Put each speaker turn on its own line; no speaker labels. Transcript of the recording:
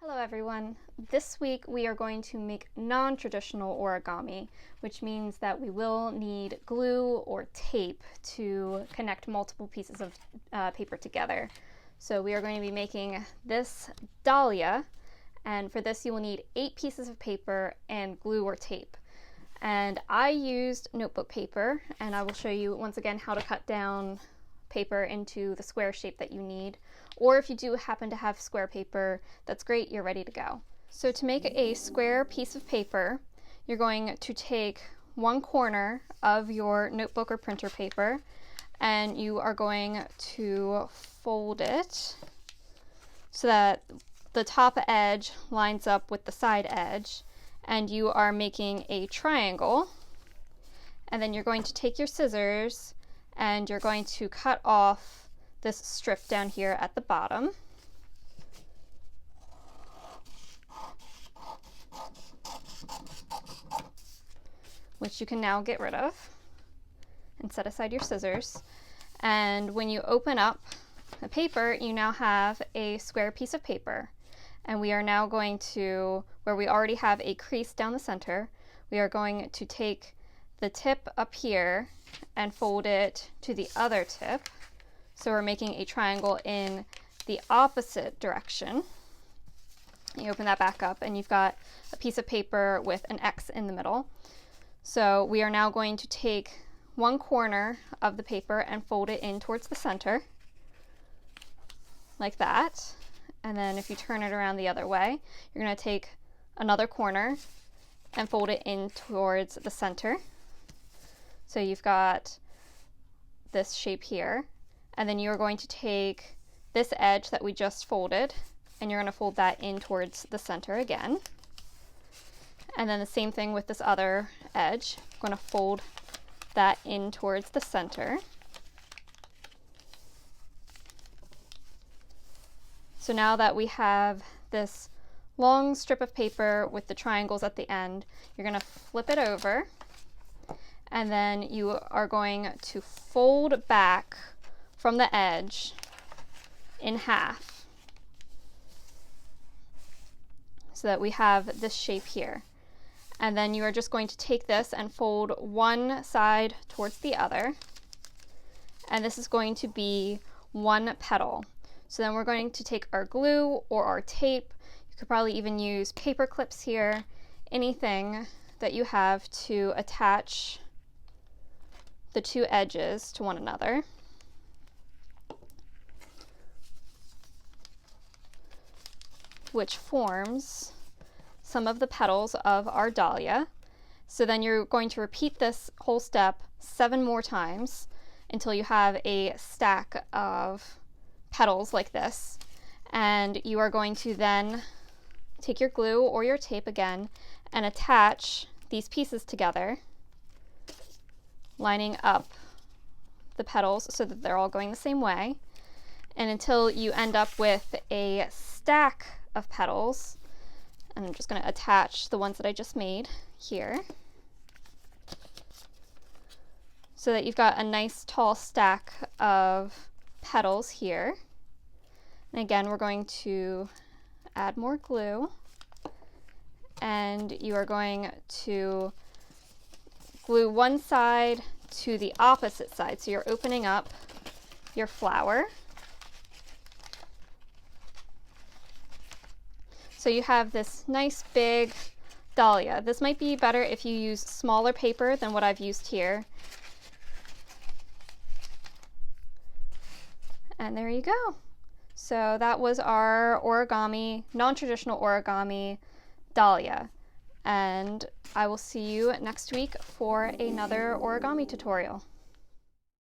Hello everyone. This week we are going to make non-traditional origami, which means that we will need glue or tape to connect multiple pieces of paper together. So we are going to be making this dahlia, and for this you will need 8 pieces of paper and glue or tape. And I used notebook paper, and I will show you once again how to cut down paper into the square shape that you need. Or if you do happen to have square paper, that's great, you're ready to go. So to make a square piece of paper, you're going to take one corner of your notebook or printer paper, and you are going to fold it so that the top edge lines up with the side edge, and you are making a triangle. And then you're going to take your scissors and you're going to cut off this strip down here at the bottom. Which you can now get rid of and set aside your scissors. And when you open up the paper, you now have a square piece of paper. And we are now going to, where we already have a crease down the center, we are going to take the tip up here and fold it to the other tip. So we're making a triangle in the opposite direction. You open that back up and you've got a piece of paper with an X in the middle. So we are now going to take one corner of the paper and fold it in towards the center, like that. And then if you turn it around the other way, you're going to take another corner and fold it in towards the center. So you've got this shape here, and then you're going to take this edge that we just folded, and you're going to fold that in towards the center again. And then the same thing with this other edge. I'm going to fold that in towards the center. So now that we have this long strip of paper with the triangles at the end, you're going to flip it over, and then you are going to fold back from the edge in half so that we have this shape here. And then you are just going to take this and fold one side towards the other, and this is going to be one petal. So then we're going to take our glue or our tape. You could probably even use paper clips here, anything that you have to attach the two edges to one another. Which forms some of the petals of our dahlia. So then you're going to repeat this whole step 7 more times until you have a stack of petals like this. And you are going to then take your glue or your tape again and attach these pieces together, lining up the petals so that they're all going the same way, and until you end up with a stack of petals. And I'm just going to attach the ones that I just made here so that you've got a nice tall stack of petals here. And again, we're going to add more glue, and you are going to glue one side to the opposite side. So you're opening up your flower. So you have this nice big dahlia. This might be better if you use smaller paper than what I've used here. And there you go. So that was our origami, non-traditional origami dahlia. And I will see you next week for another origami tutorial.